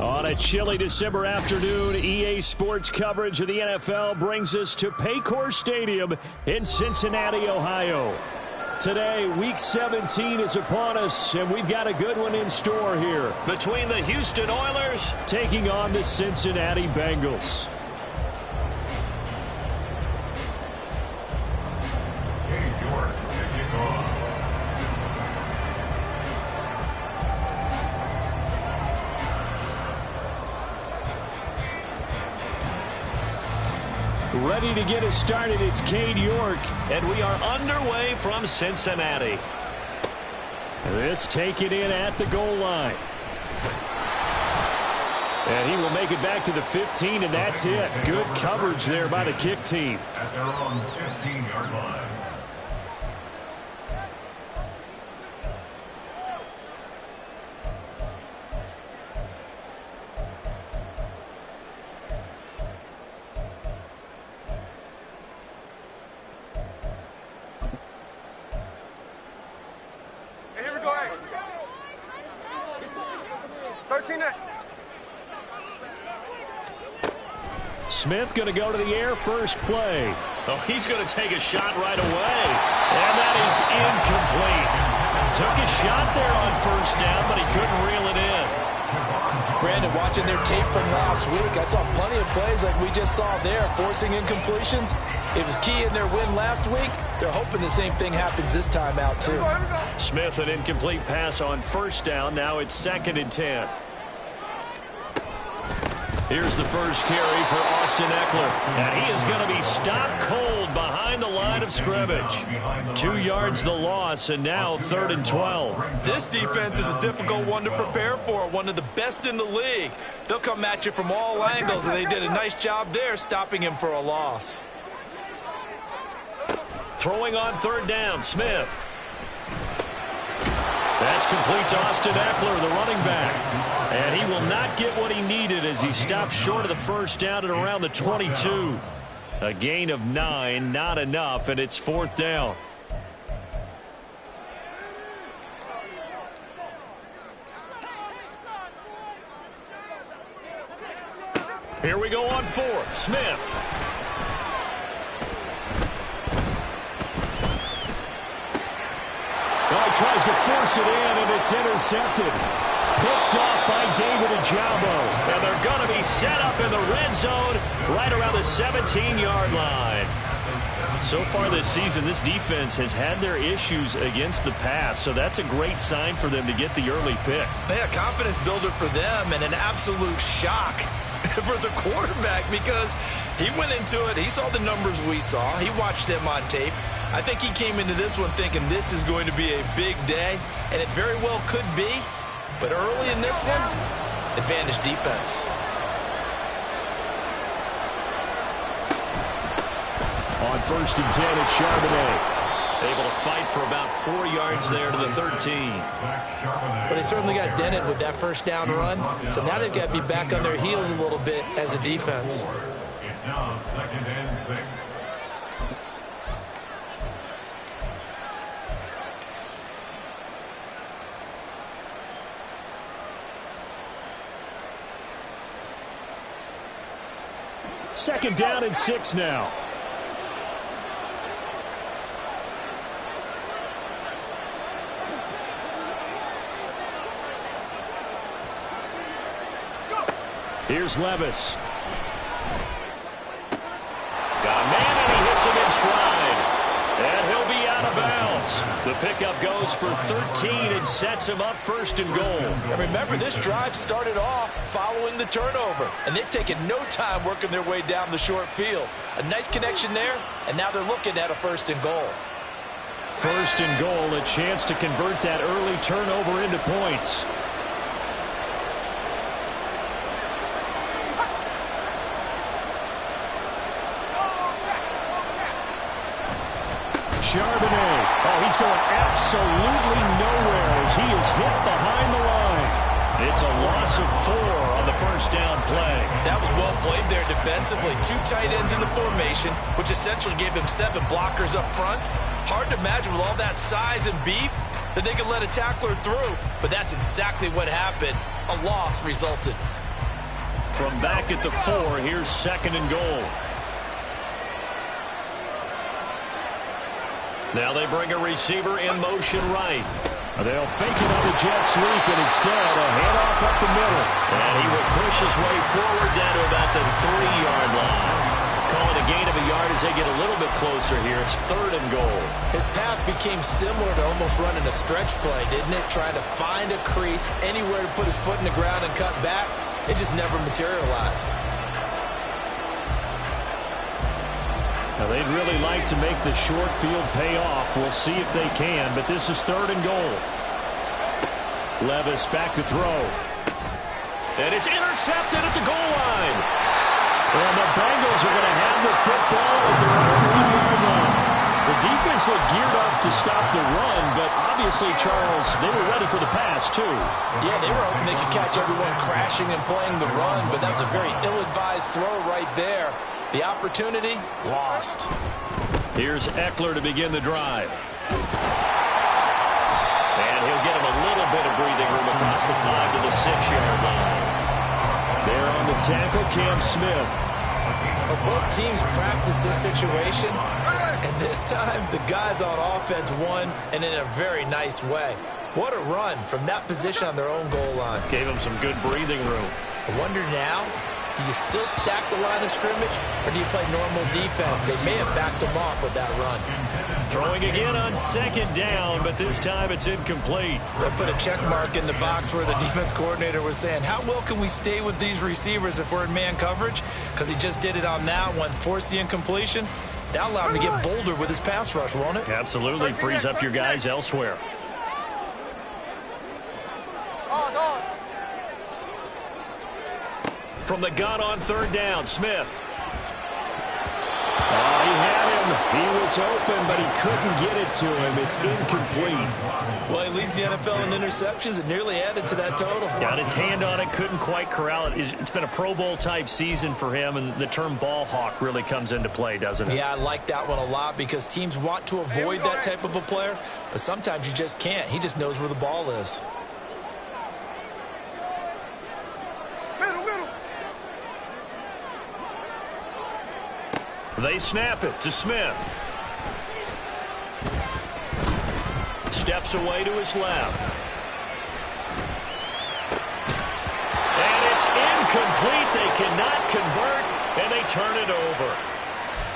On a chilly December afternoon, EA Sports coverage of the NFL brings us to Paycor Stadium in Cincinnati, Ohio. Today, Week 17 is upon us, and we've got a good one in store here. Between the Houston Oilers taking on the Cincinnati Bengals. Ready to get us started, it's Cade York. And we are underway from Cincinnati. This taken in at the goal line. And he will make it back to the 15, and that's it. Good coverage there by the kick team. At their own 15-yard line. Smith going to go to the air first play. Oh, he's going to take a shot right away. And that is incomplete. Took a shot there on first down, but he couldn't reel it in. Brandon, watching their tape from last week, I saw plenty of plays like we just saw there, forcing incompletions. It was key in their win last week. They're hoping the same thing happens this time out, too. Smith, an incomplete pass on first down. Now it's 2nd and 10. Here's the first carry for Austin Eckler. And he is going to be stopped cold behind the line of scrimmage. 2 yards the loss, and now 3rd and 12. This defense is a difficult one to prepare for, one of the best in the league. They'll come at you from all angles, and they did a nice job there stopping him for a loss. Throwing on 3rd down, Smith. That's complete to Austin Eckler, the running back. And he will not get what he needed as he stopped short of the first down at around the 22. A gain of 9, not enough, and it's 4th down. Here we go on 4th. Smith. Well, he tries to force it in, and it's intercepted. Picked off by David Rzbbs. And they're going to be set up in the red zone right around the 17-yard line. So far this season, this defense has had their issues against the pass, so that's a great sign for them to get the early pick. Yeah, confidence builder for them and an absolute shock for the quarterback because he went into it. He saw the numbers we saw. He watched them on tape. I think he came into this one thinking this is going to be a big day, and it very well could be. But early in this one, advantage defense. On 1st and 10, it's Charbonnet. Able to fight for about 4 yards there to the 13. But they certainly got dented with that first down run. So now they've got to be back on their heels a little bit as a defense. It's now 2nd and 6. Second down and 6 now. Here's Rzbbs. Got a man, and he hits him in stride. And he'll be out of bounds. The pickup goes for 13 and sets him up 1st and goal. And remember, this drive started off following the turnover. And they've taken no time working their way down the short field. A nice connection there, and now they're looking at a 1st and goal. 1st and goal, a chance to convert that early turnover into points. Charbonnet. Oh, he's going absolutely nowhere as he is hit behind the line. It's a loss of 4 on the first down play. That was well played there defensively. 2 tight ends in the formation, which essentially gave them 7 blockers up front. Hard to imagine with all that size and beef that they could let a tackler through, but that's exactly what happened. A loss resulted. From back at the 4, here's 2nd and goal. Now they bring a receiver in motion right. They'll fake it on the jet sweep, and instead a handoff up the middle. And he will push his way forward down to about the 3-yard line. Call it a gain of a yard as they get a little bit closer here. It's 3rd and goal. His path became similar to almost running a stretch play, didn't it? Trying to find a crease, anywhere to put his foot in the ground and cut back. It just never materialized. Now they'd really like to make the short field pay off. We'll see if they can, but this is 3rd and goal. Levis back to throw. And it's intercepted at the goal line. And the Bengals are going to have the football at their own 1-yard line. The defense looked geared up to stop the run, but obviously, Charles, they were ready for the pass, too. Yeah, they were hoping they could catch everyone crashing and playing the run, but that was a very ill-advised throw right there. The opportunity, lost. Here's Eckler to begin the drive. And he'll get him a little bit of breathing room across the 5 to the 6-yard line. There on the tackle, Cam Smith. Both teams practice this situation, and this time the guys on offense won, and in a very nice way. What a run from that position on their own goal line. Gave them some good breathing room. I wonder now, do you still stack the line of scrimmage, or do you play normal defense? They may have backed them off with that run. Throwing again on 2nd down, but this time it's incomplete. They'll put a check mark in the box where the defense coordinator was saying, how well can we stay with these receivers if we're in man coverage? Because he just did it on that one, forced the incompletion. That'll allow him to get bolder with his pass rush, won't it? Absolutely, frees up your guys elsewhere. From the gun on 3rd down, Smith. Oh, he had him. He was open, but he couldn't get it to him. It's incomplete. Well, he leads the NFL in interceptions and nearly added to that total. Got his hand on it, couldn't quite corral it. It's been a Pro Bowl-type season for him, and the term ball hawk really comes into play, doesn't it? Yeah, I like that one a lot because teams want to avoid that type of a player, but sometimes you just can't. He just knows where the ball is. They snap it to Smith. Steps away to his left. And it's incomplete. They cannot convert, and they turn it over.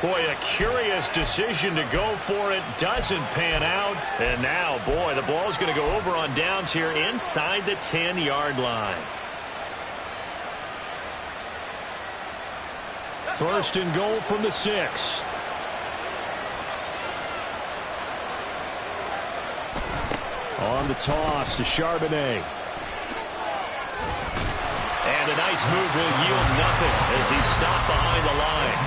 Boy, a curious decision to go for it. Doesn't pan out. And now, boy, the ball's going to go over on downs here inside the 10-yard line. 1st and goal from the 6. On the toss to Charbonnet. And a nice move will yield nothing as he's stopped behind the line.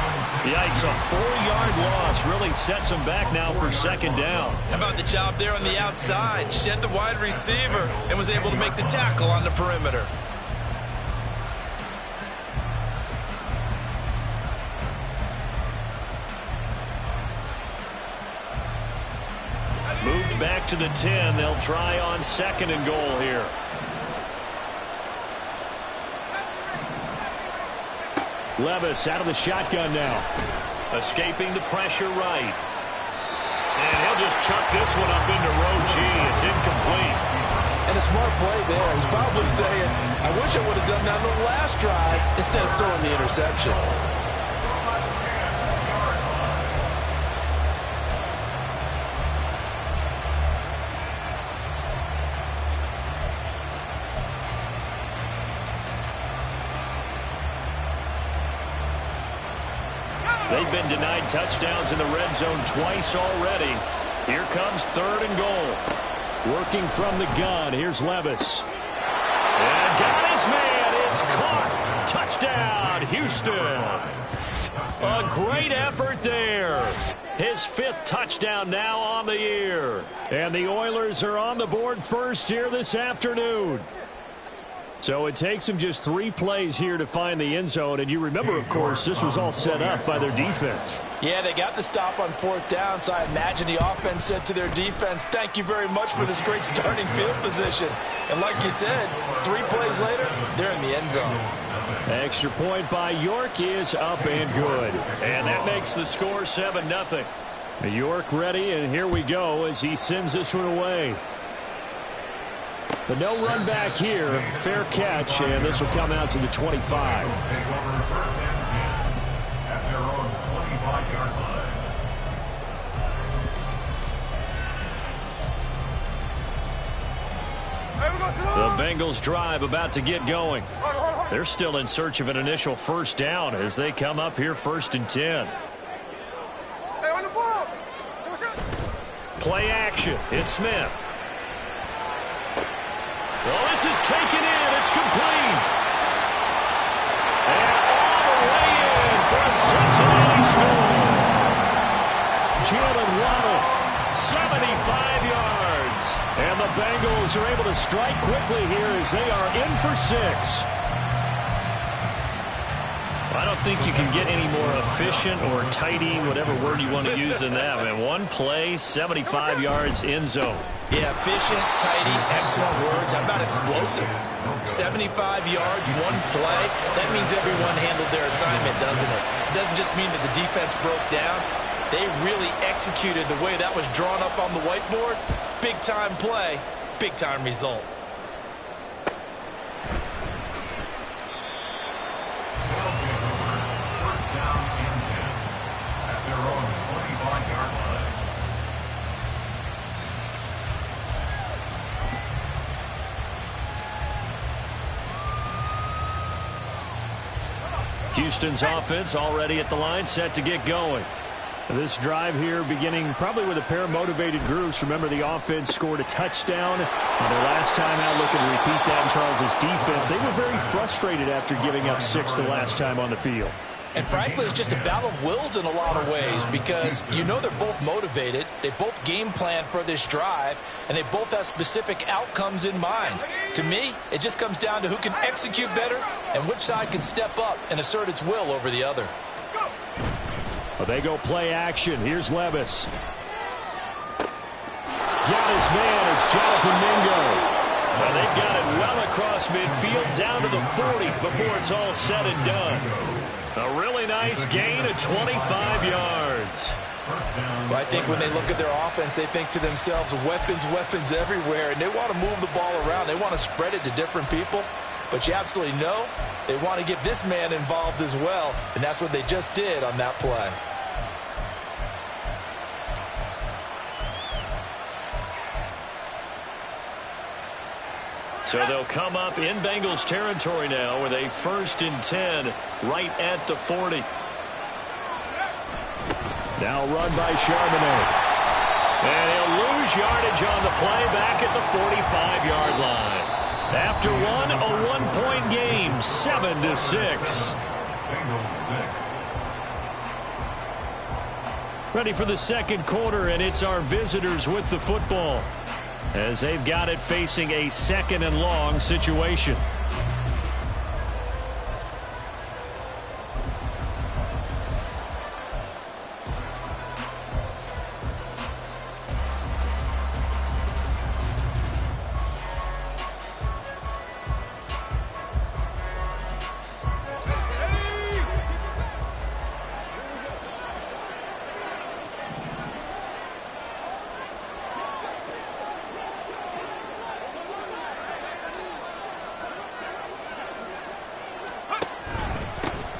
Yikes, a 4-yard loss really sets him back now for 2nd down. How about the job there on the outside? Shed the wide receiver and was able to make the tackle on the perimeter. Moved back to the 10. They'll try on 2nd and goal here. Levis out of the shotgun now. Escaping the pressure right. And he'll just chuck this one up into row G. It's incomplete. And a smart play there. He's probably saying, I wish I would have done that on the last drive instead of throwing the interception. They've been denied touchdowns in the red zone twice already. Here comes 3rd and goal. Working from the gun, here's Levis. And got his man, it's caught. Touchdown, Houston. A great effort there. His 5th touchdown now on the year. And the Oilers are on the board first here this afternoon. So it takes him just 3 plays here to find the end zone. And you remember, of course, this was all set up by their defense. Yeah, they got the stop on 4th down, so I imagine the offense said to their defense, thank you very much for this great starting field position. And like you said, 3 plays later, they're in the end zone. Extra point by York is up and good. And that makes the score 7-0. York ready, and here we go as he sends this one away. But no run back here. Fair catch, and this will come out to the 25. At their own 25-yard line. The Bengals drive about to get going. They're still in search of an initial first down as they come up here 1st and 10. Play action. It's Smith. Well, this is taken in. It's complete. And all the way in for a Cincinnati score. Jalen Waddle, 75 yards. And the Bengals are able to strike quickly here as they are in for 6. I don't think you can get any more efficient or tidy, whatever word you want to use in that. And one play, 75 yards, end zone. Yeah, efficient, tidy, excellent words. How about explosive? 75 yards, one play. That means everyone handled their assignment, doesn't it? It doesn't just mean that the defense broke down. They really executed the way that was drawn up on the whiteboard. Big-time play, big-time result. First down and 10 at their own 25-yard line. Houston's offense already at the line, set to get going. This drive here beginning probably with a pair of motivated groups. Remember, the offense scored a touchdown. And their last time out, looking to repeat that in Charles's defense. They were very frustrated after giving up 6 the last time on the field. And frankly, it's just a battle of wills in a lot of ways because you know they're both motivated. They both game plan for this drive, and they both have specific outcomes in mind. To me, it just comes down to who can execute better and which side can step up and assert its will over the other. Well, they go play action. Here's Rzbbs. Got his man. It's Jonathan Mingo. Well, they've got it well across midfield down to the 40 before it's all said and done. A really nice gain of 25 yards. Well, I think when they look at their offense, they think to themselves, weapons, weapons everywhere, and they want to move the ball around. They want to spread it to different people. But you absolutely know they want to get this man involved as well, and that's what they just did on that play. So they'll come up in Bengals territory now with a 1st and 10 right at the 40. Now run by Charbonnet. And he'll lose yardage on the play back at the 45-yard line. After one, a one-point game, 7-6. Bengals 6. Ready for the second quarter, and it's our visitors with the football, as they've got it facing a 2nd and long situation.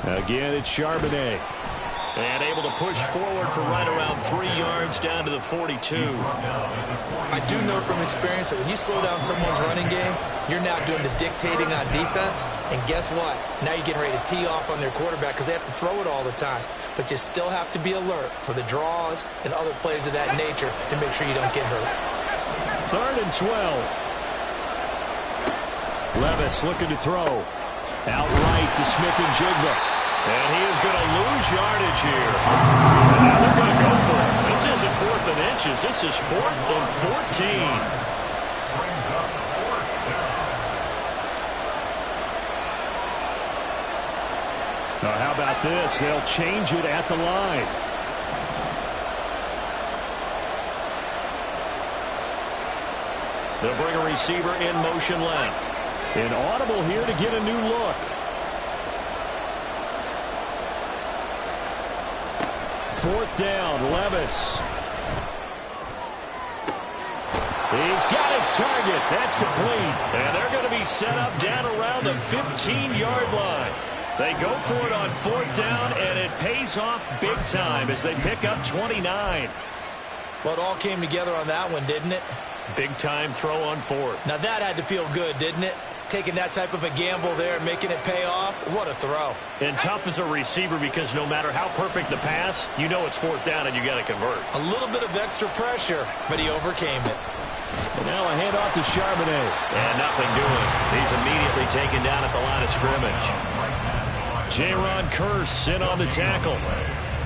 Again, it's Charbonnet. And able to push forward for right around 3 yards down to the 42. I do know from experience that when you slow down someone's running game, you're now doing the dictating on defense. And guess what? Now you're getting ready to tee off on their quarterback because they have to throw it all the time. But you still have to be alert for the draws and other plays of that nature to make sure you don't get hurt. 3rd and 12. Rzbbs looking to throw. Outright to Smith and Jigba. And he is going to lose yardage here. And now they're going to go for it. This isn't 4th and inches. This is 4th and 14. Now, how about this? They'll change it at the line. They'll bring a receiver in motion left. An audible here to get a new look. 4th down. Levis. He's got his target. That's complete. And they're going to be set up down around the 15-yard line. They go for it on 4th down, and it pays off big time as they pick up 29. Well, it all came together on that one, didn't it? Big-time throw on 4th. Now, that had to feel good, didn't it? Taking that type of a gamble there and making it pay off. What a throw. And tough as a receiver because no matter how perfect the pass, you know it's 4th down and you got to convert. A little bit of extra pressure, but he overcame it. And now a handoff to Charbonnet. And nothing doing. He's immediately taken down at the line of scrimmage. J-Ron Kearse in on the tackle.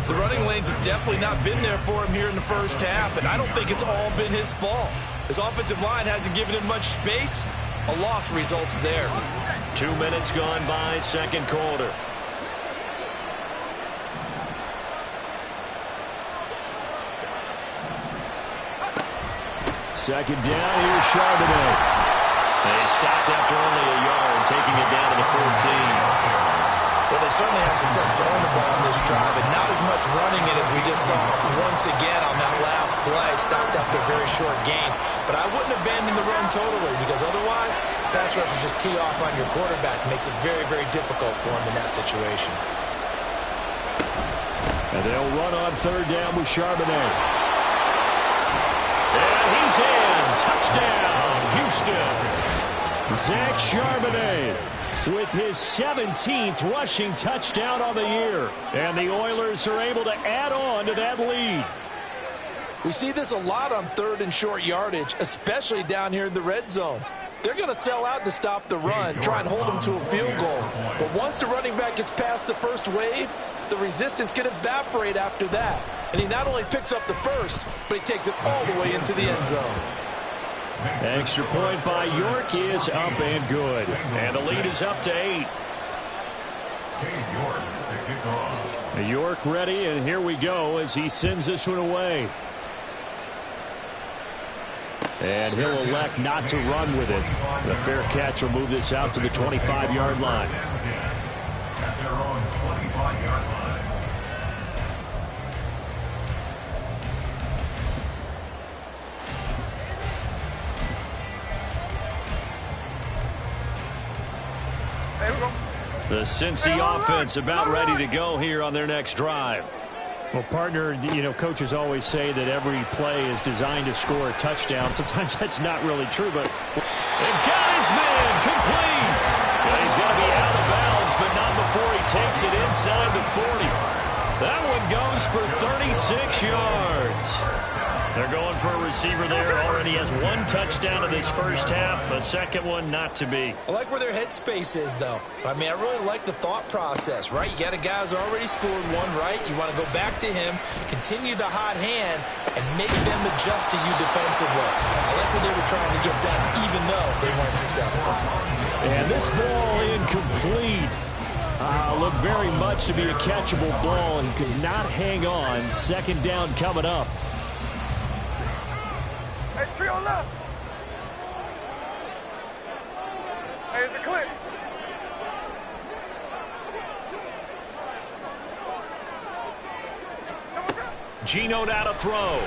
The running lanes have definitely not been there for him here in the first half, and I don't think it's all been his fault. His offensive line hasn't given him much space. A loss results there. 2 minutes gone by, second quarter. Second down, here's Charbonnet. They stopped after only a yard, taking it down to the 14. Well, they certainly had success throwing the ball on this drive, and not as much running it as we just saw once again on that last play. Stopped after a very short gain. But I wouldn't abandon the run totally, because otherwise, pass rushers just tee off on your quarterback. It makes it very, very difficult for him in that situation. And they'll run on 3rd down with Charbonnet. And he's in. Touchdown, Houston. Zach Charbonnet with his 17th rushing touchdown on the year. And the Oilers are able to add on to that lead. We see this a lot on 3rd and short yardage, especially down here in the red zone. They're going to sell out to stop the run, try and hold them to a field goal. But once the running back gets past the first wave, the resistance can evaporate after that. And he not only picks up the first, but he takes it all the way into the end zone. Extra point by York is up and good. And the lead is up to 8. York ready, and here we go as he sends this one away. And he'll elect not to run with it. The fair catch will move this out to the 25-yard line. At their own 25-yard line. The Cincy offense about ready to go here on their next drive. Well, partner, you know, coaches always say that every play is designed to score a touchdown. Sometimes that's not really true, but they've got his man complete. And he's going to be out of bounds, but not before he takes it inside the 40. That one goes for 36 yards. They're going for a receiver there. Already has 1 touchdown in this first half. A second one not to be. I like where their headspace is, though. I mean, I really like the thought process, right? You got a guy who's already scored one, right? You want to go back to him, continue the hot hand, and make them adjust to you defensively. I like what they were trying to get done, even though they weren't successful. And this ball incomplete. Looked very much to be a catchable ball and could not hang on. Second down coming up. Hey, trio left. Hey, it's a clip. Gino now to throw.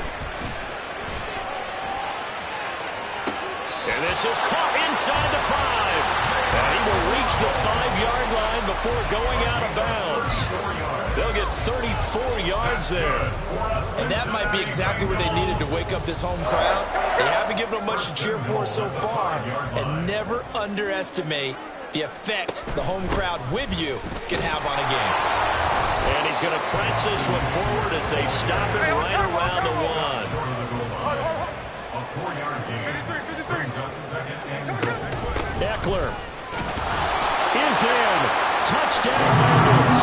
And this is caught inside the 5. And he will reach the 5-yard line before going out of bounds. They'll get 34 yards there. And that might be exactly what they needed to wake up this home crowd. They haven't given them much to cheer for so far. And never underestimate the effect the home crowd with you can have on a game. And he's going to press this one forward as they stop it right around the 1. A 4-yard gain brings up 2nd and 2. Eckler is in. Touchdown, Bengals.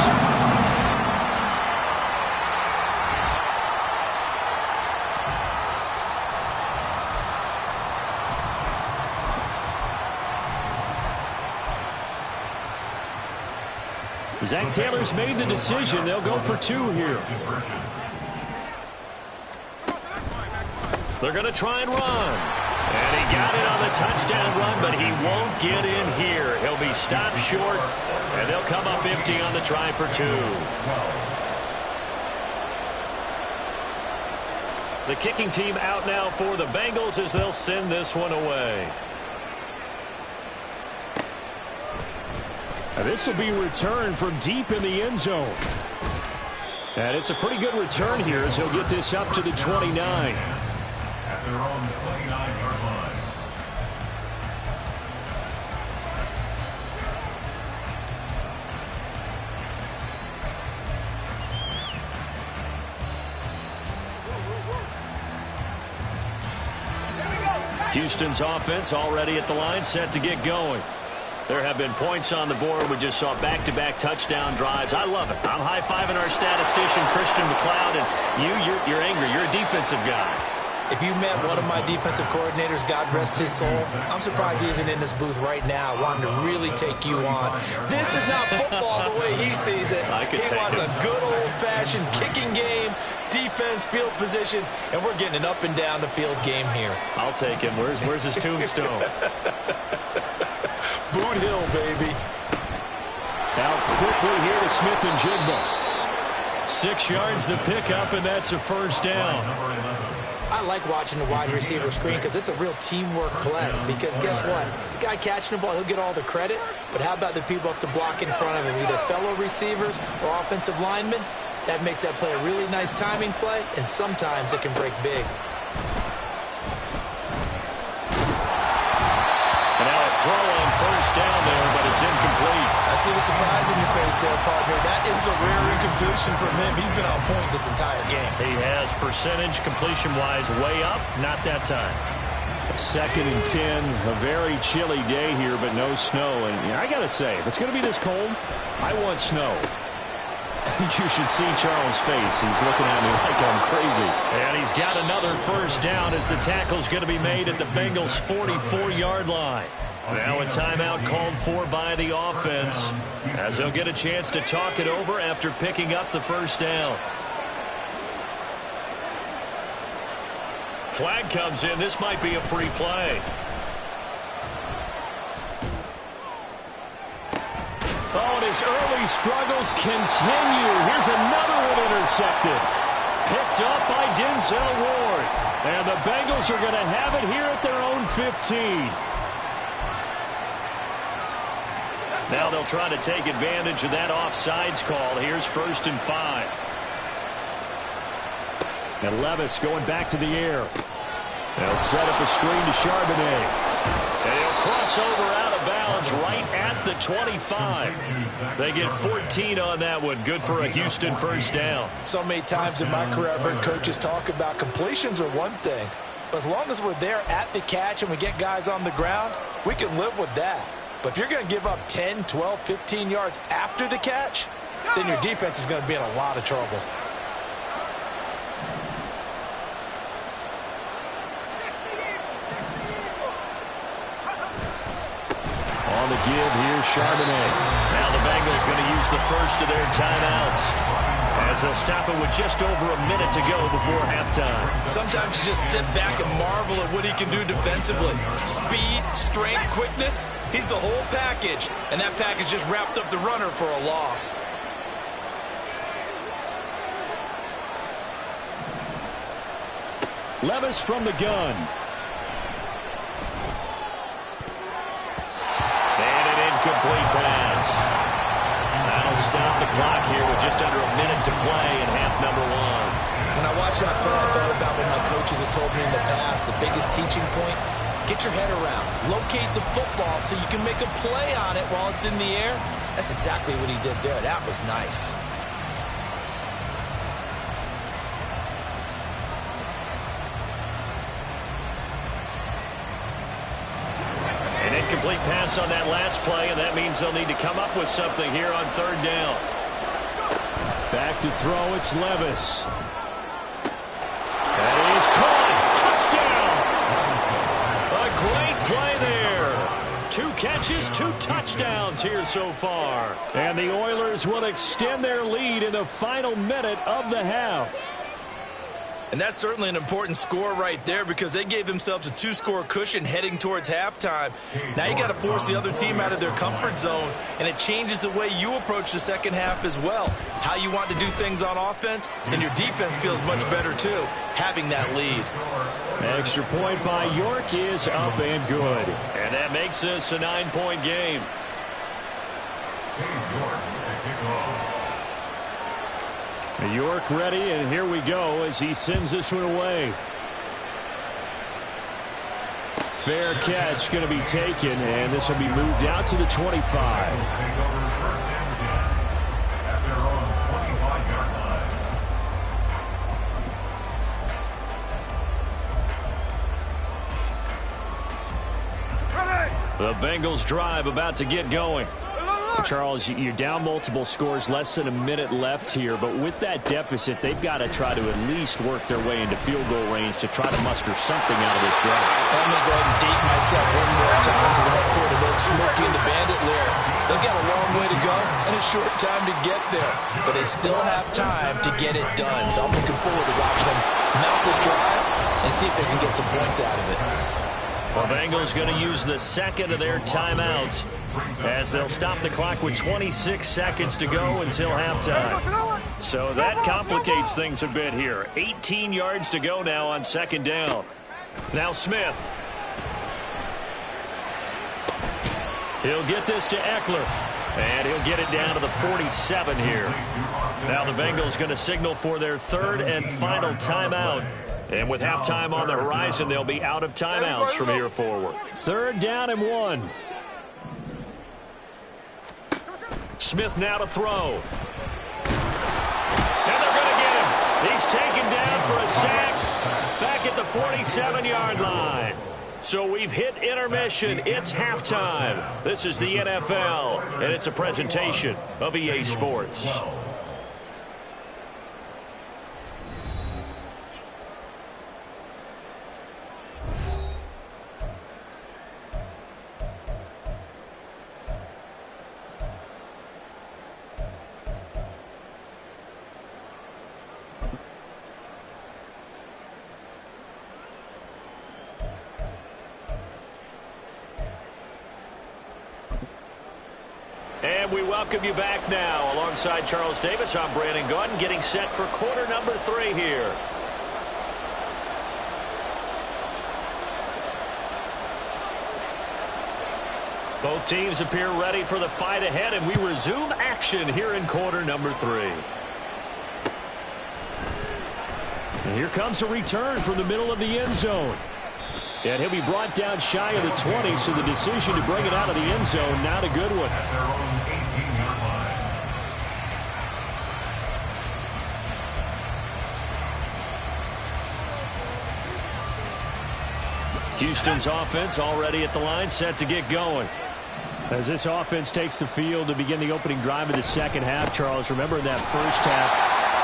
Zach Taylor's made the decision. They'll go for 2 here. They're going to try and run. And he got it on the touchdown run, but he won't get in here. He'll be stopped short, and they'll come up empty on the try for 2. The kicking team out now for the Bengals as they'll send this one away. And this will be returned from deep in the end zone. And it's a pretty good return here as he'll get this up to the 29. At their own 29-yard line. Houston's offense already at the line, set to get going. There have been points on the board. We just saw back-to-back touchdown drives. I love it. I'm high-fiving our statistician, Christian McLeod, and you're angry. You're a defensive guy. If you met one of my defensive coordinators, God rest his soul, I'm surprised he isn't in this booth right now wanting to really take you on. This is not football the way he sees it. He wants a good old-fashioned kicking game, defense, field position, and we're getting an up-and-down-the-field game here. I'll take him. Where's his tombstone? Boot Hill, baby. Now quickly here to Smith and Jigba. 6 yards the pickup, and that's a first down. I like watching the wide receiver screen because it's a real teamwork play. Because guess what? The guy catching the ball, he'll get all the credit. But how about the people up to block in front of him, either fellow receivers or offensive linemen? That makes that play a really nice timing play, and sometimes it can break big. And now a throw on first down there, but it's incomplete. I see the surprise in your face there, partner. That is a rare incompletion from him. He's been on point this entire game. He has percentage completion-wise way up, not that time. 2nd and 10, a very chilly day here, but no snow. And I got to say, if it's going to be this cold, I want snow. You should see Charles' face. He's looking at me like I'm crazy. And he's got another first down as the tackle's going to be made at the Bengals' 44-yard line. Now a timeout called for by the offense as they'll get a chance to talk it over after picking up the first down. Flag comes in. This might be a free play. Oh, and his early struggles continue. Here's another one intercepted. Picked up by Denzel Ward. And the Bengals are going to have it here at their own 15. Now they'll try to take advantage of that offsides call. Here's 1st and 5. And Levis going back to the air. They'll set up a screen to Charbonnet. And he'll cross over out of bounds right at the 25. They get 14 on that one. Good for a Houston first down. So many times in my career I've heard coaches talk about completions are one thing. But as long as we're there at the catch and we get guys on the ground, we can live with that. But if you're going to give up 10, 12, 15 yards after the catch, then your defense is going to be in a lot of trouble. On the give, here's Charbonnet. Now the Bengals going to use the first of their timeouts as they'll stop it with just over a minute to go before halftime. Sometimes you just sit back and marvel at what he can do defensively. Speed, strength, quickness, he's the whole package. And that package just wrapped up the runner for a loss. Levis from the gun. And an incomplete pass. That'll stop the clock here with just under a minute to play in half number 1. When I watched that play, I thought about what my coaches had told me in the past. The biggest teaching point, get your head around. Locate the football so you can make a play on it while it's in the air. That's exactly what he did there. That was nice. Incomplete pass on that last play, and that means they'll need to come up with something here on 3rd down. Back to throw, it's Levis. That is caught. Touchdown! A great play there. 2 catches, 2 touchdowns here so far. And the Oilers will extend their lead in the final minute of the half. And that's certainly an important score right there because they gave themselves a 2-score cushion heading towards halftime. Now you got to force the other team out of their comfort zone, and it changes the way you approach the second half as well. How you want to do things on offense, and your defense feels much better too, having that lead. Extra point by York is up and good. And that makes this a 9-point game. York ready, and here we go as he sends this one away. Fair catch going to be taken, and this will be moved out to the 25. The Bengals drive about to get going. Charles, you're down multiple scores, less than a minute left here, but with that deficit, they've got to try to at least work their way into field goal range to try to muster something out of this drive. I'm going to go ahead and date myself one more time because I'm going to put a little Smokey and the Bandit lair. They've got a long way to go and a short time to get there, but they still have time to get it done. So I'm looking forward to watching them mount this drive and see if they can get some points out of it. The Bengals going to use the second of their timeouts as they'll stop the clock with 26 seconds to go until halftime. So that complicates things a bit here. 18 yards to go now on second down. Now Smith. He'll get this to Eckler. And he'll get it down to the 47 here. Now the Bengals going to signal for their third and final timeout. And with halftime on the horizon, they'll be out of timeouts from here forward. Third down and 1. Smith now to throw. And they're going to get him. He's taken down for a sack back at the 47-yard line. So we've hit intermission. It's halftime. This is the NFL, and it's a presentation of EA Sports. And we welcome you back now. Alongside Charles Davis, I'm Brandon Gaudin, getting set for quarter number 3 here. Both teams appear ready for the fight ahead, and we resume action here in quarter number 3. And here comes a return from the middle of the end zone. And he'll be brought down shy of the 20, so the decision to bring it out of the end zone, not a good one. Houston's offense already at the line, set to get going. As this offense takes the field to begin the opening drive of the second half, Charles, remember in that first half,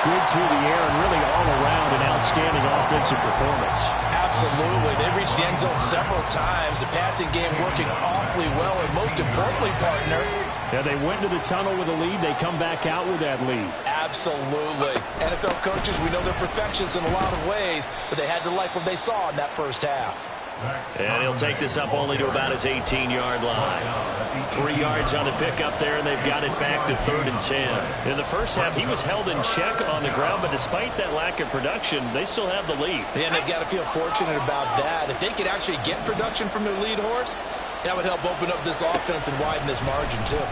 good through the air and really all around an outstanding offensive performance. Absolutely. They reached the end zone several times. The passing game working awfully well, and most importantly, partner, yeah, they went to the tunnel with a lead. They come back out with that lead. Absolutely. NFL coaches, we know they're perfectionists in a lot of ways, but they had to like what they saw in that first half. And he'll take this up only to about his 18-yard line. 3 yards on the pickup there, and they've got it back to 3rd and 10. In the first half, he was held in check on the ground, but despite that lack of production, they still have the lead. And they've got to feel fortunate about that. If they could actually get production from their lead horse, that would help open up this offense and widen this margin, too.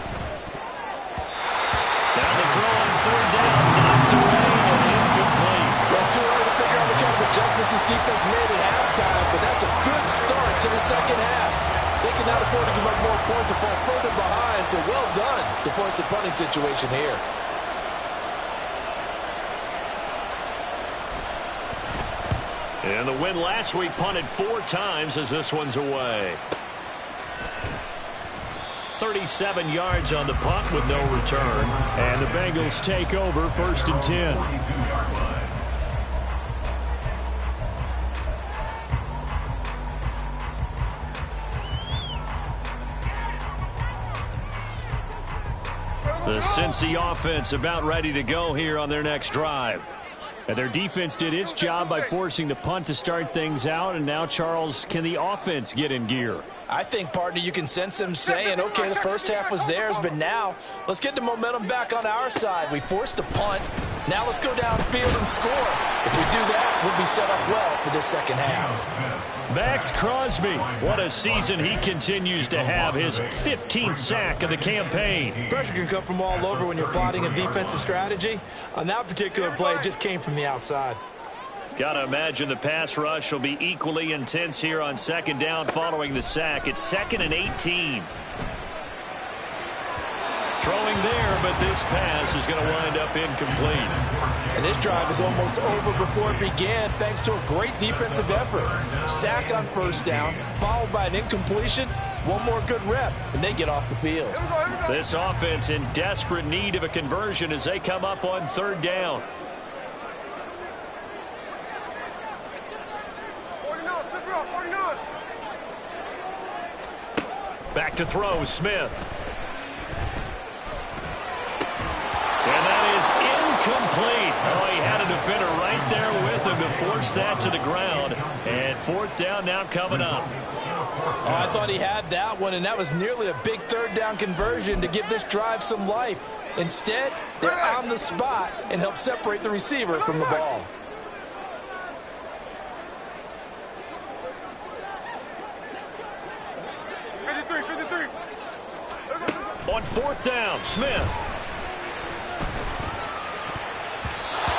Now the throw on 3rd down, knocked away and incomplete. Well, it's too early to figure out what kind of adjustments this defense made at halftime, but that's a good start to the second half. They cannot afford to give up more points and fall further behind, so well done to force the punting situation here. And the win last week punted 4 times as this one's away. 37 yards on the punt with no return. And the Bengals take over 1st and 10. The Cincy offense about ready to go here on their next drive. And their defense did its job by forcing the punt to start things out, and now, Charles, can the offense get in gear? I think, partner, you can sense them saying, okay, the first half was theirs, but now let's get the momentum back on our side. We forced a punt. Now let's go downfield and score. If we do that, we'll be set up well for this second half. Max Crosby, what a season he continues to have, his 15th sack of the campaign. Pressure can come from all over when you're plotting a defensive strategy. On that particular play, it just came from the outside. Got to imagine the pass rush will be equally intense here on second down following the sack. It's 2nd and 18. Throwing there, but this pass is going to wind up incomplete. And this drive is almost over before it began thanks to a great defensive effort. Sack on first down, followed by an incompletion. One more good rep, and they get off the field. This offense in desperate need of a conversion as they come up on third down. Back to throw, Smith. And that is incomplete. Oh, he had a defender right there with him to force that to the ground. And fourth down now coming up. Oh, I thought he had that one, and that was nearly a big third down conversion to give this drive some life. Instead, they're on the spot and help separate the receiver from the ball. On fourth down, Smith.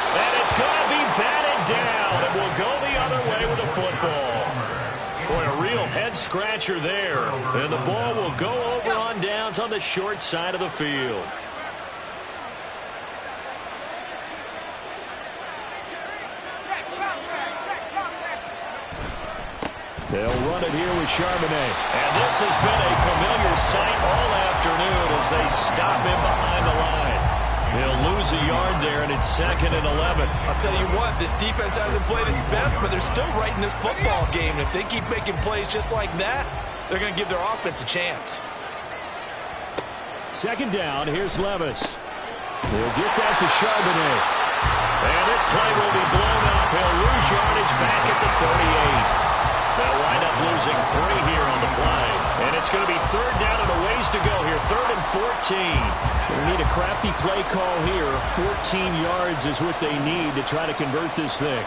And it's going to be batted down, and we'll go the other way with the football. Boy, a real head-scratcher there. And the ball will go over on downs on the short side of the field. They'll run it here with Charbonnet. And this has been a familiar sight all afternoon as they stop him behind the line. They'll lose a yard there, and it's 2nd and 11. I'll tell you what, this defense hasn't played its best, but they're still right in this football game. And if they keep making plays just like that, they're going to give their offense a chance. Second down, here's Levis. They'll get that to Charbonnet. And this play will be blown up. He'll lose yardage back at the 38. They'll wind up losing 3 here on the play. And it's going to be third down and a ways to go here. 3rd and 14. They need a crafty play call here. 14 yards is what they need to try to convert this thing.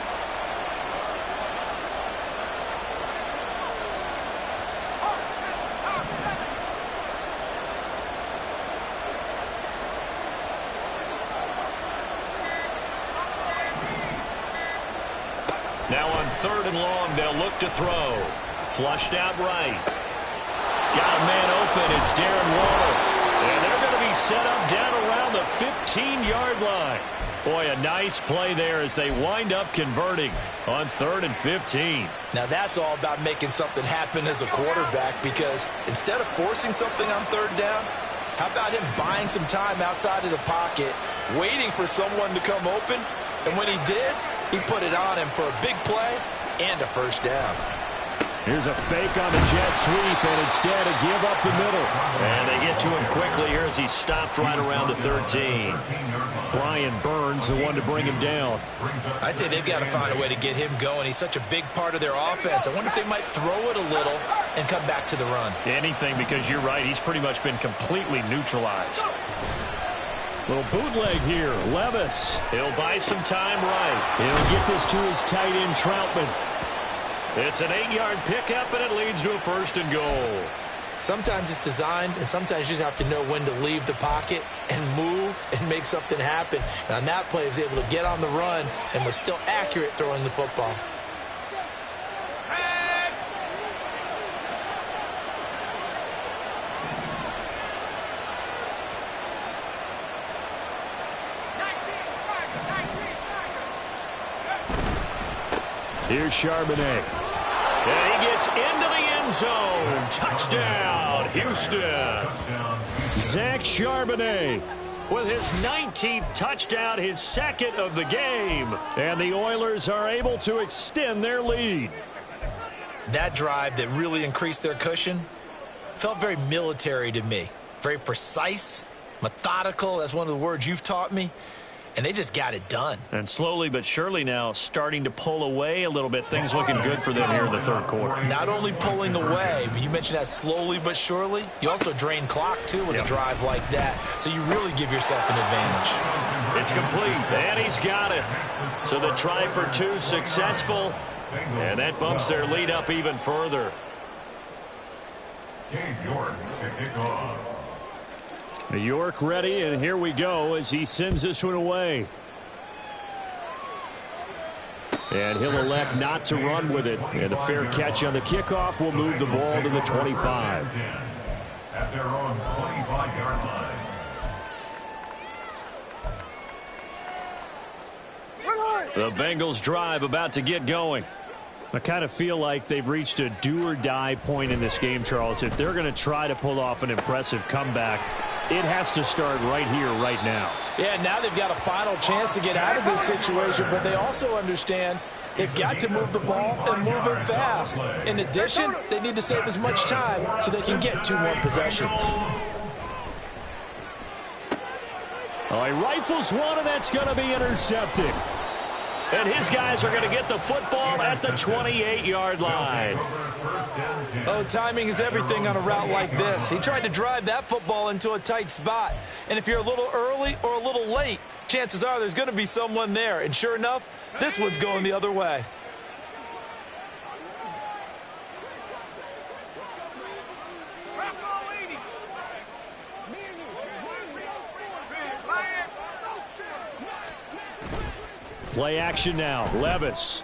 Now on 3rd and long, they'll look to throw. Flushed out right. Got a man open. It's Darren Waller. And they're going to be set up down around the 15-yard line. Boy, a nice play there as they wind up converting on 3rd and 15. Now that's all about making something happen as a quarterback, because instead of forcing something on third down, how about him buying some time outside of the pocket, waiting for someone to come open, and when he did, he put it on him for a big play and a first down. Here's a fake on the jet sweep, and instead a give up the middle. And they get to him quickly here as he stopped right around the 13. Brian Burns, the one to bring him down. I'd say they've got to find a way to get him going. He's such a big part of their offense. I wonder if they might throw it a little and come back to the run. Anything, because you're right. He's pretty much been completely neutralized. Little bootleg here. Levis. He'll buy some time right. He'll get this to his tight end, Troutman. It's an 8-yard pickup, and it leads to a 1st and goal. Sometimes it's designed, and sometimes you just have to know when to leave the pocket and move and make something happen. And on that play, he was able to get on the run and was still accurate throwing the football. Here's Charbonnet. And he gets into the end zone. Touchdown, Houston. Zach Charbonnet with his 19th touchdown, his 2nd of the game. And the Oilers are able to extend their lead. That drive that really increased their cushion felt very military to me. Very precise, methodical. That's one of the words you've taught me. and they just got it done. And slowly but surely now starting to pull away a little bit. Things looking good for them here in the third quarter. Not only pulling away, but you mentioned that slowly but surely. You also drain clock, too, with a drive like that. So you really give yourself an advantage. It's complete, and he's got it. So the try for two successful, and that bumps their lead up even further. York to kick off. York ready, and here we go as he sends this one away. And he'll elect not to run with it. And a fair catch on the kickoff will move the ball to the 25. At their own 25-yard line. The Bengals drive about to get going. I kind of feel like they've reached a do-or-die point in this game, Charles. If they're going to try to pull off an impressive comeback, it has to start right here, right now. Yeah, now they've got a final chance to get out of this situation, but they also understand they've got to move the ball and move it fast. In addition, they need to save as much time so they can get 2 more possessions. Oh, he rifles one, and that's going to be intercepted. And his guys are going to get the football at the 28-yard line. Oh, timing is everything on a route like this. He tried to drive that football into a tight spot. And if you're a little early or a little late, chances are there's going to be someone there. And sure enough, this one's going the other way. Play action now. Rzbbs.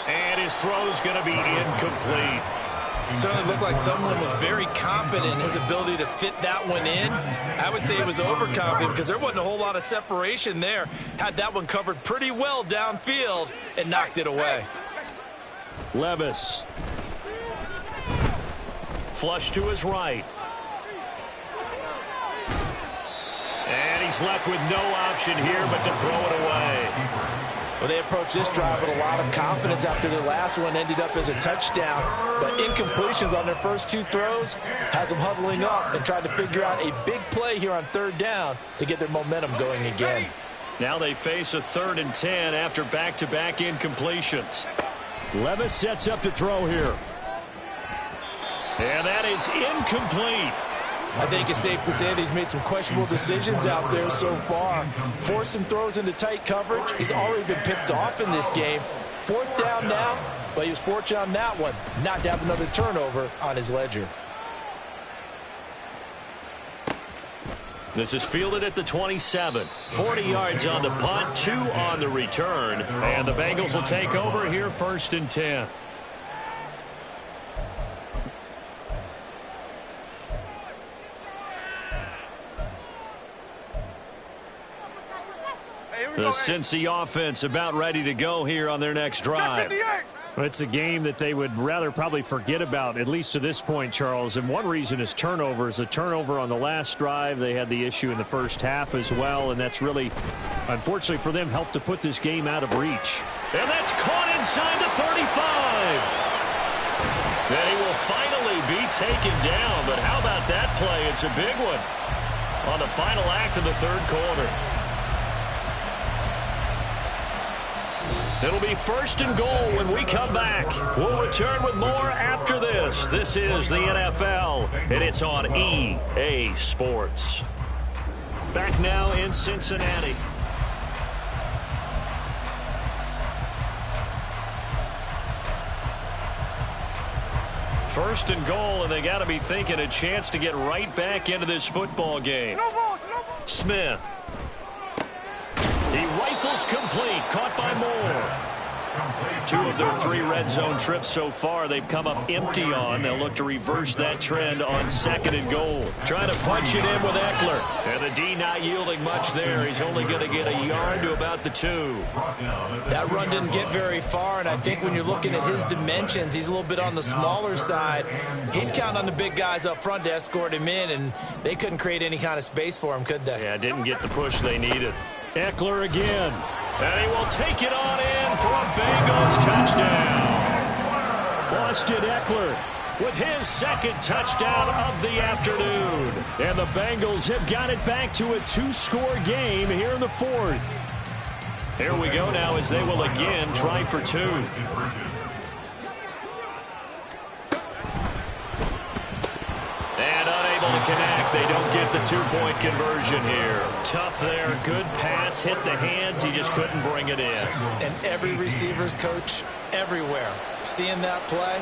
And his throw's going to be incomplete. It certainly looked like someone was very confident in his ability to fit that one in. I would say he was overconfident because there wasn't a whole lot of separation there. Had that one covered pretty well downfield and knocked it away. Rzbbs. Flush to his right. And he's left with no option here but to throw it away. Well, they approached this drive with a lot of confidence after their last one ended up as a touchdown. But incompletions on their first 2 throws has them huddling up and trying to figure out a big play here on 3rd down to get their momentum going again. Now they face a 3rd and 10 after back-to-back incompletions. Rzbbs sets up to throw here. And that is incomplete. I think it's safe to say that he's made some questionable decisions out there so far. Forced some throws into tight coverage. He's already been picked off in this game. 4th down now, but he was fortunate on that one not to have another turnover on his ledger. This is fielded at the 27. 40 yards on the punt, 2 on the return. And the Bengals will take over here 1st and 10. The Cincy offense about ready to go here on their next drive. It's a game that they would rather probably forget about, at least to this point, Charles. And one reason is turnovers. A turnover on the last drive. They had the issue in the first half as well, and that's really, unfortunately for them, helped to put this game out of reach. And that's caught inside the 35. And he will finally be taken down. But how about that play? It's a big one on the final act of the 3rd quarter. It'll be 1st and goal when we come back. We'll return with more after this. This is the NFL, and it's on EA Sports. Back now in Cincinnati. First and goal, and they got to be thinking a chance to get right back into this football game. Smith. He rifles complete, caught by Moore. 2 of their 3 red zone trips so far they've come up empty on. They'll look to reverse that trend on 2nd and goal. Trying to punch it in with Eckler. And the D not yielding much there. He's only going to get a yard to about the 2. That run didn't get very far, and I think when you're looking at his dimensions, he's a little bit on the smaller side. He's counting on the big guys up front to escort him in, and they couldn't create any kind of space for him, could they? Yeah, didn't get the push they needed. Eckler again. And he will take it on in for a Bengals touchdown. Austin Eckler with his second touchdown of the afternoon. And the Bengals have got it back to a 2-score game here in the fourth. Here we go now as they will again try for 2. And unable to connect. They don't get the 2-point conversion here. Tough there. Good pass. Hit the hands. He just couldn't bring it in. And every receiver's coach everywhere. Seeing that play,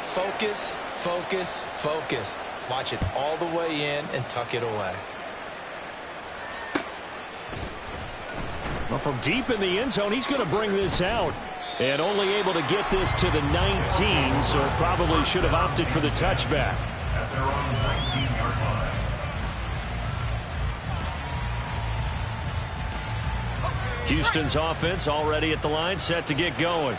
focus, focus, focus. Watch it all the way in and tuck it away. Well, from deep in the end zone, he's going to bring this out. And only able to get this to the 19, so probably should have opted for the touchback. At their own 19-yard line. Houston's offense already at the line, set to get going.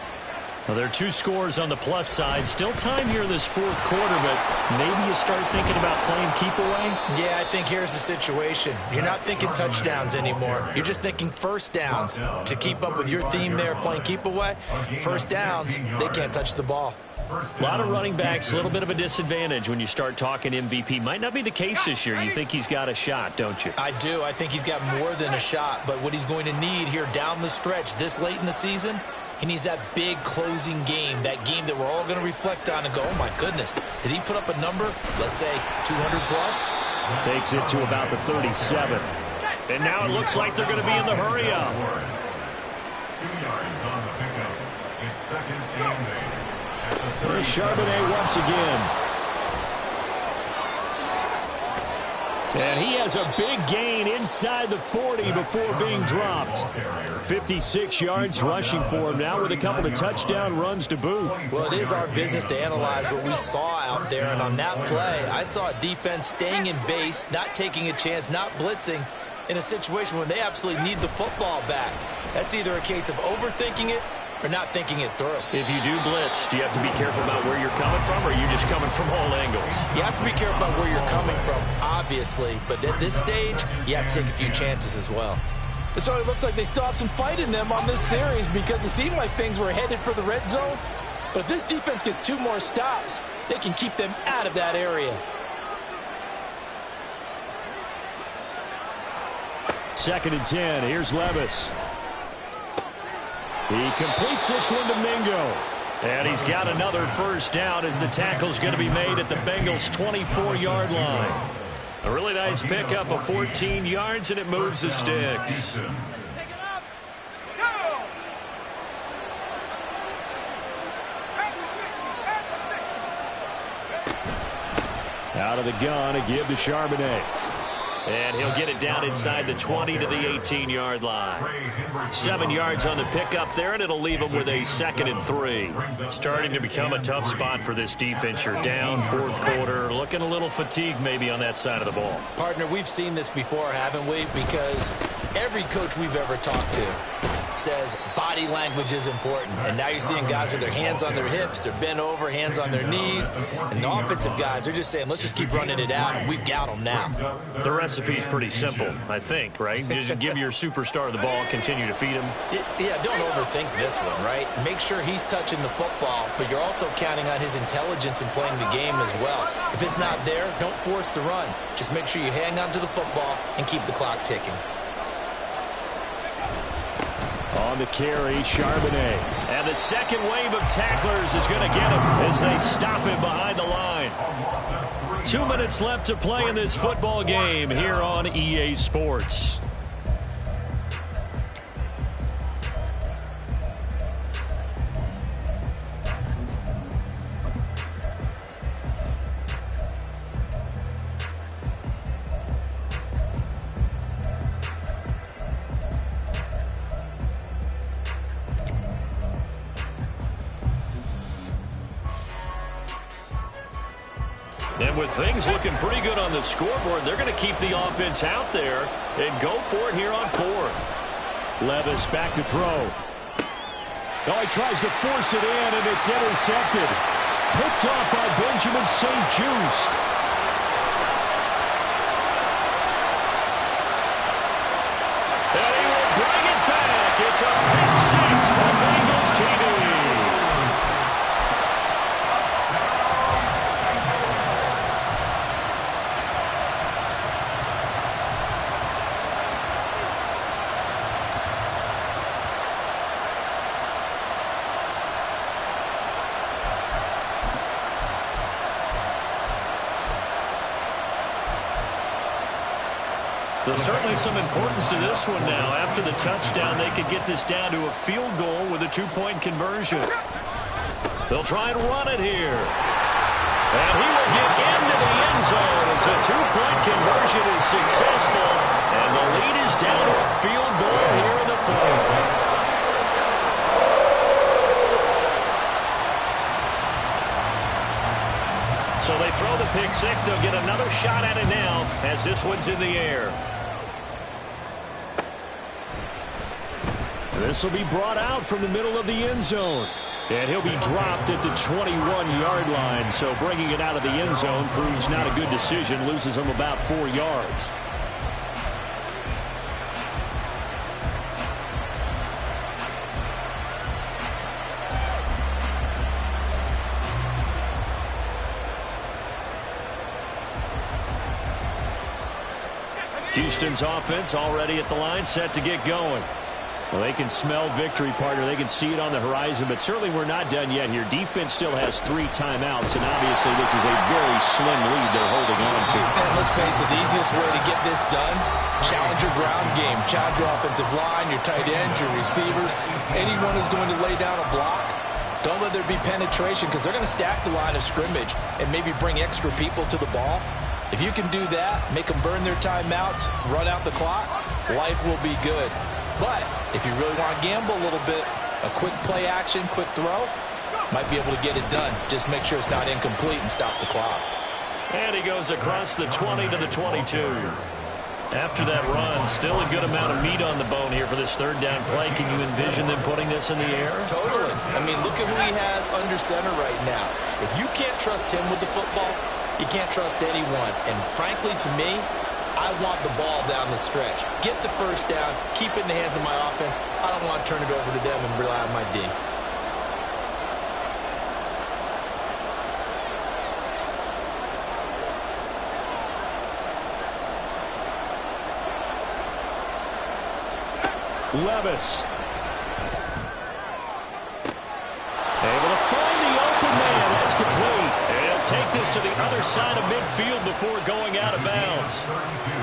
Well, there are 2 scores on the plus side. Still time here in this fourth quarter, but maybe you start thinking about playing keep away? Yeah, I think here's the situation. You're not thinking touchdowns anymore. You're just thinking first downs. To keep up with your theme there, playing keep away, first downs, they can't touch the ball. A lot of running backs, a little bit of a disadvantage when you start talking MVP. Might not be the case this year. You think he's got a shot, don't you? I do. I think he's got more than a shot, but what he's going to need here down the stretch this late in the season, he needs that big closing game, that game that we're all going to reflect on and go, oh, my goodness, did he put up a number, let's say 200 plus? Takes it to about the 37. And now it looks like they're going to be in the hurry-up. 2 yards on the pickup. It's second and 8. There's Charbonnet once again. And he has a big gain inside the 40 before being dropped. 56 yards rushing for him now with a couple of touchdown runs to boot. Well, it is our business to analyze what we saw out there. And on that play, I saw a defense staying in base, not taking a chance, not blitzing in a situation when they absolutely need the football back. That's either a case of overthinking it or not thinking it through. If you do blitz, do you have to be careful about where you're coming from, or are you just coming from all angles? You have to be careful about where you're coming from, obviously. But at this stage, you have to take a few chances as well. So it looks like they still have some fight in them on this series because it seemed like things were headed for the red zone. But if this defense gets 2 more stops, they can keep them out of that area. Second and 10. Here's Rzbbs. He completes this one to Mingo. And he's got another first down as the tackle's going to be made at the Bengals' 24-yard line. A really nice pickup of 14 yards, and it moves the sticks. Out of the gun, a give to Charbonnet. And he'll get it down inside the 20 to the 18-yard line. 7 yards on the pickup there, and it'll leave him with a 2nd and 3. Starting to become a tough spot for this defense. You're down fourth quarter, looking a little fatigued maybe on that side of the ball. Partner, we've seen this before, haven't we? Because every coach we've ever talked to says body language is important. And now you're seeing guys with their hands on their hips, they're bent over, hands on their knees. And the offensive guys are just saying, let's just keep running it out, and we've got them now. The recipe's pretty simple, I think, right? Just give your superstar the ball, continue to feed him. Yeah, don't overthink this one, right? Make sure he's touching the football, but you're also counting on his intelligence in playing the game as well. If it's not there, don't force the run. Just make sure you hang on to the football and keep the clock ticking. On the carry, Charbonnet. And the second wave of tacklers is going to get him as they stop him behind the line. 2 minutes left to play in this football game here on EA Sports. And with things looking pretty good on the scoreboard, they're going to keep the offense out there and go for it here on fourth. Rzbbs back to throw. Oh, he tries to force it in, and it's intercepted. Picked off by Benjamin St-Juste. And he will bring it back. It's a pick six for Bengals TV. So certainly some importance to this one now. After the touchdown, they could get this down to a field goal with a 2-point conversion. They'll try and run it here. And he will get into the end zone as a 2-point conversion is successful. And the lead is down to a field goal here in the fourth. So they throw the pick six. They'll get another shot at it now as this one's in the air. This will be brought out from the middle of the end zone. And he'll be dropped at the 21-yard line. So bringing it out of the end zone proves not a good decision. Loses him about 4 yards. Houston's offense already at the line, set to get going. Well, they can smell victory, partner. They can see it on the horizon, but certainly we're not done yet here. Defense still has 3 timeouts, and obviously this is a very slim lead they're holding on to. And let's face it, the easiest way to get this done, challenge your ground game. Challenge your offensive line, your tight ends, your receivers. Anyone who's going to lay down a block, don't let there be penetration because they're going to stack the line of scrimmage and maybe bring extra people to the ball. If you can do that, make them burn their timeouts, run out the clock, life will be good. But if you really want to gamble a little bit, a quick play action, quick throw, might be able to get it done. Just make sure it's not incomplete and stop the clock. And he goes across the 20 to the 22. After that run, still a good amount of meat on the bone here for this third down play. Can you envision them putting this in the air? Totally. I mean, look at who he has under center right now. If you can't trust him with the football, you can't trust anyone. And frankly, to me, I want the ball down the stretch. Get the first down, keep it in the hands of my offense. I don't want to turn it over to them and rely on my D. Levis. Able to find the open man. That's complete. And he'll take this to the other side of midfield before going out of bounds.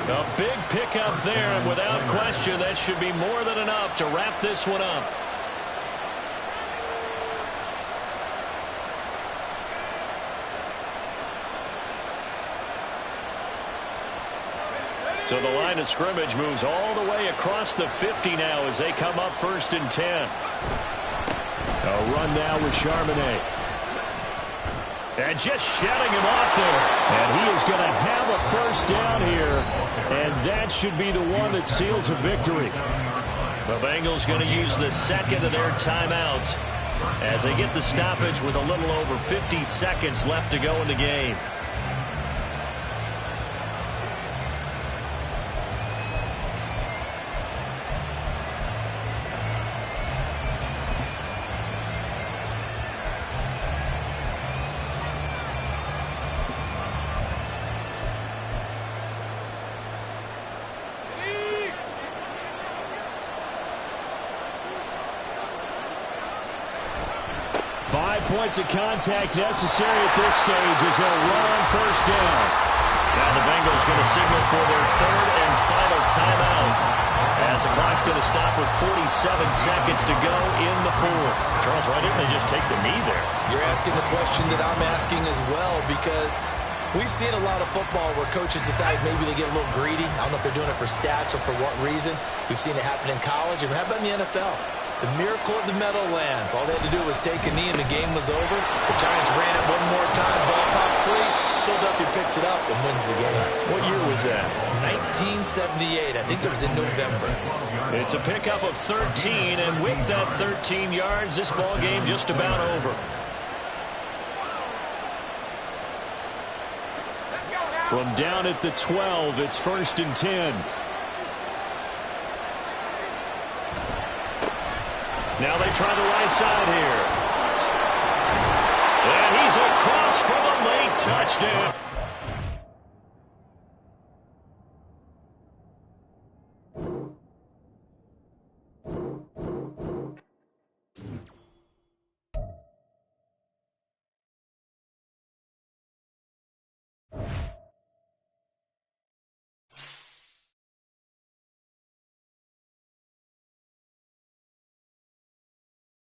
A big pickup there, and without question, that should be more than enough to wrap this one up. So the line of scrimmage moves all the way across the 50 now as they come up 1st and 10. A run now with Charbonnet. And just shutting him off there. And he is going to have a first down here. And that should be the one that seals a victory. The Bengals going to use the second of their timeouts as they get the stoppage with a little over 50 seconds left to go in the game. Points of contact necessary at this stage as they'll run on first down. Now the Bengals going to signal for their third and final timeout as the clock's going to stop with 47 seconds to go in the fourth. Charles, why didn't they just take the knee there? You're asking the question that I'm asking as well, because we've seen a lot of football where coaches decide maybe they get a little greedy. I don't know if they're doing it for stats or for what reason. We've seen it happen in college. And how about in the NFL? The miracle of the Meadowlands. All they had to do was take a knee and the game was over. The Giants ran it one more time. Ball popped free. Philadelphia picks it up and wins the game. What year was that? 1978. I think it was in November. It's a pickup of 13, and with that 13 yards, this ball game just about over. From down at the 12, it's 1st and 10. Now they try the right side here. And he's across for the late touchdown.